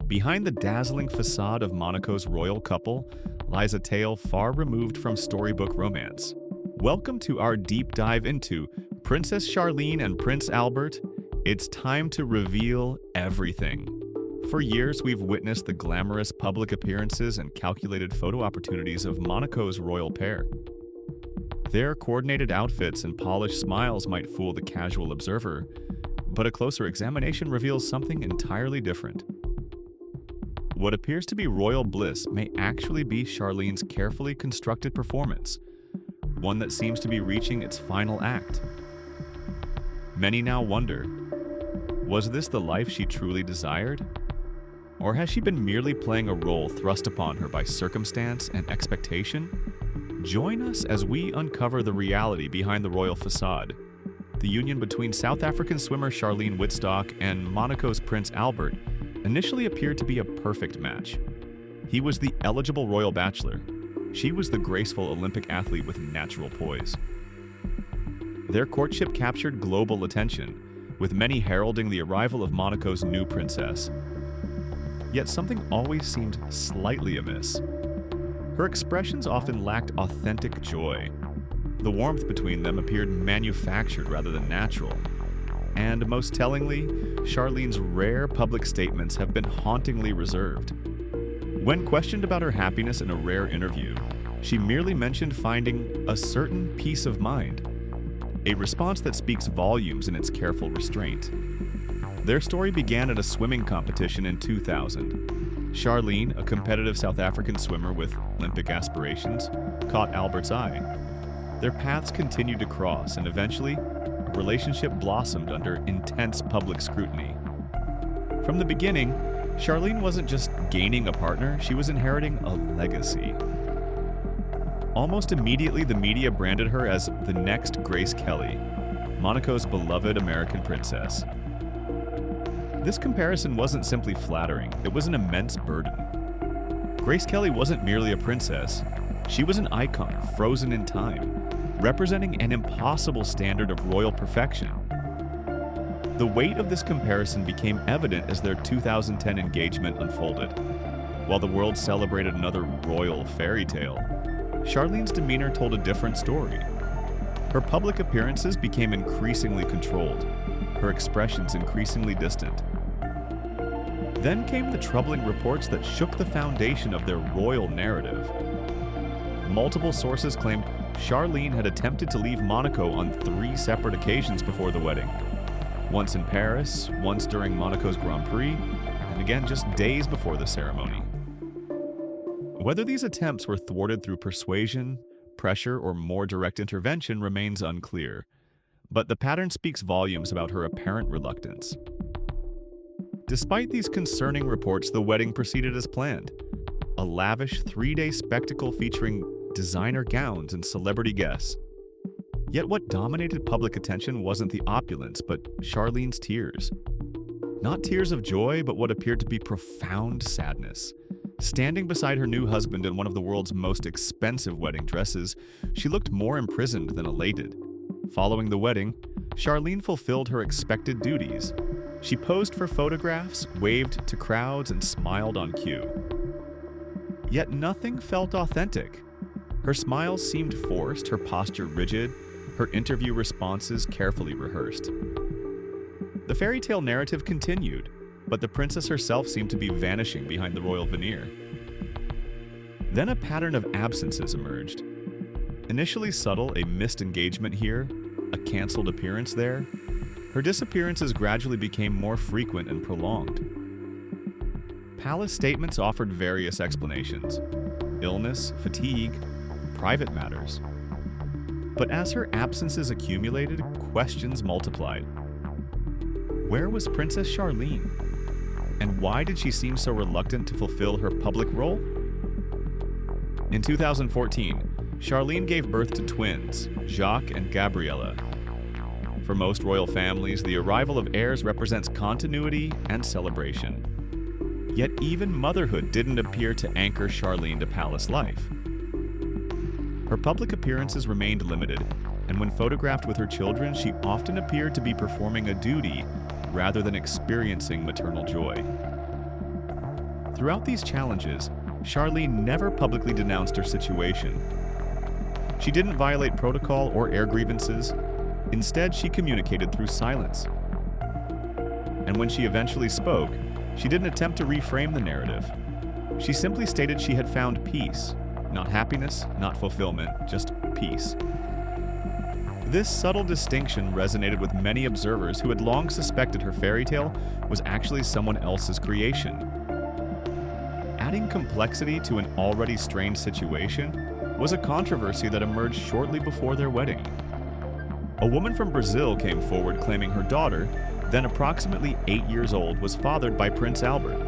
Behind the dazzling facade of Monaco's royal couple lies a tale far removed from storybook romance. Welcome to our deep dive into Princess Charlene and Prince Albert. It's time to reveal everything. For years, we've witnessed the glamorous public appearances and calculated photo opportunities of Monaco's royal pair. Their coordinated outfits and polished smiles might fool the casual observer, but a closer examination reveals something entirely different. What appears to be royal bliss may actually be Charlene's carefully constructed performance, one that seems to be reaching its final act. Many now wonder, was this the life she truly desired? Or has she been merely playing a role thrust upon her by circumstance and expectation? Join us as we uncover the reality behind the royal facade. The union between South African swimmer Charlene Wittstock and Monaco's Prince Albert initially appeared to be a perfect match. He was the eligible royal bachelor. She was the graceful Olympic athlete with natural poise. Their courtship captured global attention, with many heralding the arrival of Monaco's new princess. Yet something always seemed slightly amiss. Her expressions often lacked authentic joy. The warmth between them appeared manufactured rather than natural. And most tellingly, Charlene's rare public statements have been hauntingly reserved. When questioned about her happiness in a rare interview, she merely mentioned finding a certain peace of mind, a response that speaks volumes in its careful restraint. Their story began at a swimming competition in 2000. Charlene, a competitive South African swimmer with Olympic aspirations, caught Albert's eye. Their paths continued to cross, and eventually, a relationship blossomed under intense public scrutiny. From the beginning, Charlene wasn't just gaining a partner, she was inheriting a legacy. Almost immediately, the media branded her as the next Grace Kelly, Monaco's beloved American princess. This comparison wasn't simply flattering, it was an immense burden. Grace Kelly wasn't merely a princess, she was an icon frozen in time, representing an impossible standard of royal perfection. The weight of this comparison became evident as their 2010 engagement unfolded. While the world celebrated another royal fairy tale, Charlene's demeanor told a different story. Her public appearances became increasingly controlled, her expressions increasingly distant. Then came the troubling reports that shook the foundation of their royal narrative. Multiple sources claimed Charlene had attempted to leave Monaco on 3 separate occasions before the wedding. Once in Paris, once during Monaco's Grand Prix, and again just days before the ceremony. Whether these attempts were thwarted through persuasion, pressure, or more direct intervention remains unclear, but the pattern speaks volumes about her apparent reluctance. Despite these concerning reports, the wedding proceeded as planned. A lavish 3-day spectacle featuring designer gowns and celebrity guests. Yet what dominated public attention wasn't the opulence, but Charlene's tears. Not tears of joy, but what appeared to be profound sadness. Standing beside her new husband in one of the world's most expensive wedding dresses, she looked more imprisoned than elated. Following the wedding, Charlene fulfilled her expected duties. She posed for photographs, waved to crowds, and smiled on cue. Yet nothing felt authentic. Her smiles seemed forced, her posture rigid, her interview responses carefully rehearsed. The fairy tale narrative continued, but the princess herself seemed to be vanishing behind the royal veneer. Then a pattern of absences emerged. Initially subtle, a missed engagement here, a canceled appearance there, her disappearances gradually became more frequent and prolonged. Palace statements offered various explanations: illness, fatigue, private matters. But as her absences accumulated, questions multiplied. Where was Princess Charlene? And why did she seem so reluctant to fulfill her public role? In 2014, Charlene gave birth to twins, Jacques and Gabriella. For most royal families, the arrival of heirs represents continuity and celebration. Yet even motherhood didn't appear to anchor Charlene to palace life. Her public appearances remained limited, and when photographed with her children, she often appeared to be performing a duty rather than experiencing maternal joy. Throughout these challenges, Charlene never publicly denounced her situation. She didn't violate protocol or air grievances. Instead, she communicated through silence. And when she eventually spoke, she didn't attempt to reframe the narrative. She simply stated she had found peace. Not happiness, not fulfillment, just peace. This subtle distinction resonated with many observers who had long suspected her fairy tale was actually someone else's creation. Adding complexity to an already strained situation was a controversy that emerged shortly before their wedding. A woman from Brazil came forward claiming her daughter, then approximately 8 years old, was fathered by Prince Albert.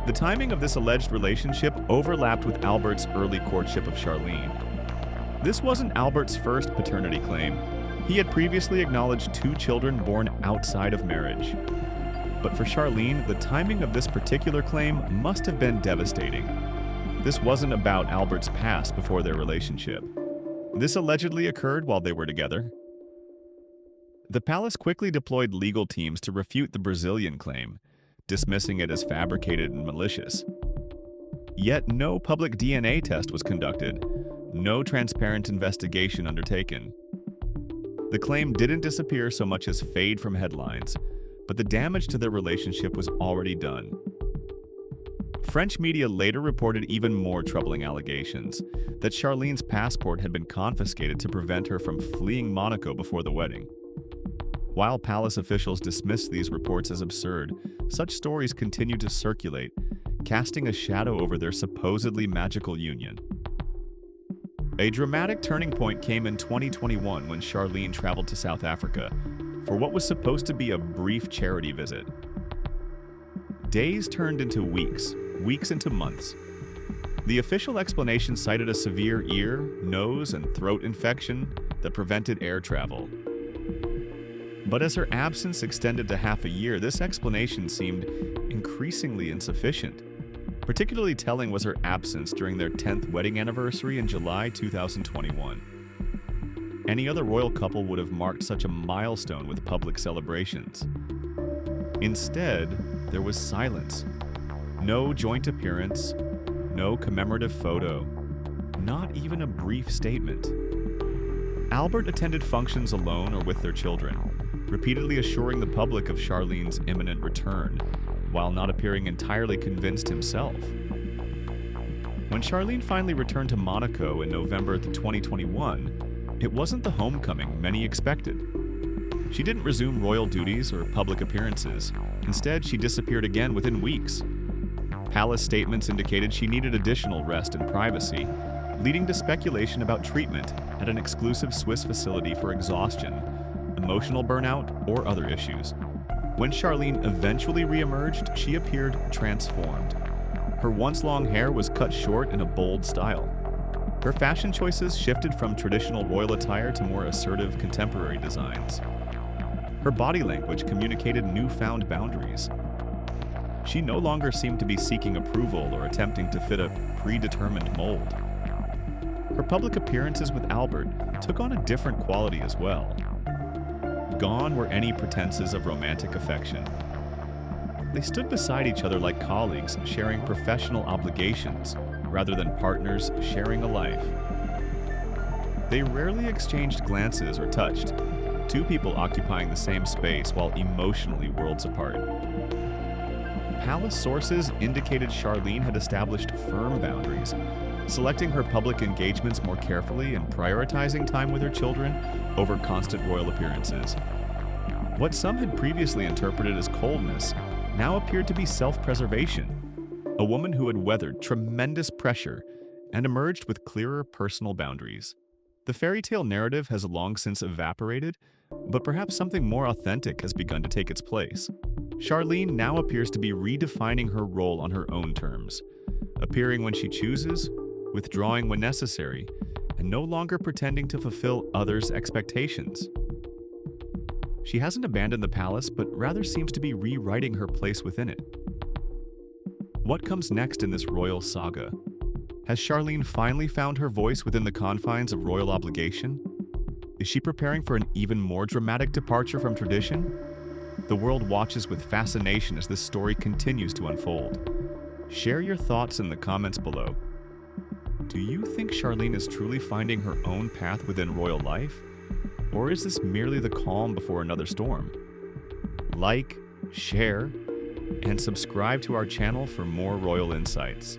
The timing of this alleged relationship overlapped with Albert's early courtship of Charlene. This wasn't Albert's first paternity claim. He had previously acknowledged 2 children born outside of marriage. But for Charlene, the timing of this particular claim must have been devastating. This wasn't about Albert's past before their relationship. This allegedly occurred while they were together. The palace quickly deployed legal teams to refute the Brazilian claim, dismissing it as fabricated and malicious. Yet no public DNA test was conducted, no transparent investigation undertaken. The claim didn't disappear so much as fade from headlines, but the damage to their relationship was already done. French media later reported even more troubling allegations that Charlene's passport had been confiscated to prevent her from fleeing Monaco before the wedding. While palace officials dismissed these reports as absurd, such stories continued to circulate, casting a shadow over their supposedly magical union. A dramatic turning point came in 2021 when Charlene traveled to South Africa for what was supposed to be a brief charity visit. Days turned into weeks, weeks into months. The official explanation cited a severe ear, nose, and throat infection that prevented air travel. But as her absence extended to half a year, this explanation seemed increasingly insufficient. Particularly telling was her absence during their 10th wedding anniversary in July 2021. Any other royal couple would have marked such a milestone with public celebrations. Instead, there was silence. No joint appearance, no commemorative photo, not even a brief statement. Albert attended functions alone or with their children, repeatedly assuring the public of Charlene's imminent return, while not appearing entirely convinced himself. When Charlene finally returned to Monaco in November 2021, it wasn't the homecoming many expected. She didn't resume royal duties or public appearances. Instead, she disappeared again within weeks. Palace statements indicated she needed additional rest and privacy, leading to speculation about treatment at an exclusive Swiss facility for exhaustion, emotional burnout, or other issues. When Charlene eventually reemerged, she appeared transformed. Her once-long hair was cut short in a bold style. Her fashion choices shifted from traditional royal attire to more assertive contemporary designs. Her body language communicated newfound boundaries. She no longer seemed to be seeking approval or attempting to fit a predetermined mold. Her public appearances with Albert took on a different quality as well. Gone were any pretenses of romantic affection. They stood beside each other like colleagues sharing professional obligations rather than partners sharing a life. They rarely exchanged glances or touched, 2 people occupying the same space while emotionally worlds apart. Palace sources indicated Charlene had established firm boundaries, selecting her public engagements more carefully and prioritizing time with her children over constant royal appearances. What some had previously interpreted as coldness now appeared to be self-preservation, a woman who had weathered tremendous pressure and emerged with clearer personal boundaries. The fairy tale narrative has long since evaporated, but perhaps something more authentic has begun to take its place. Charlene now appears to be redefining her role on her own terms, appearing when she chooses, withdrawing when necessary, and no longer pretending to fulfill others' expectations. She hasn't abandoned the palace, but rather seems to be rewriting her place within it. What comes next in this royal saga? Has Charlene finally found her voice within the confines of royal obligation? Is she preparing for an even more dramatic departure from tradition? The world watches with fascination as this story continues to unfold. Share your thoughts in the comments below. Do you think Charlene is truly finding her own path within royal life? Or is this merely the calm before another storm? Like, share, and subscribe to our channel for more royal insights.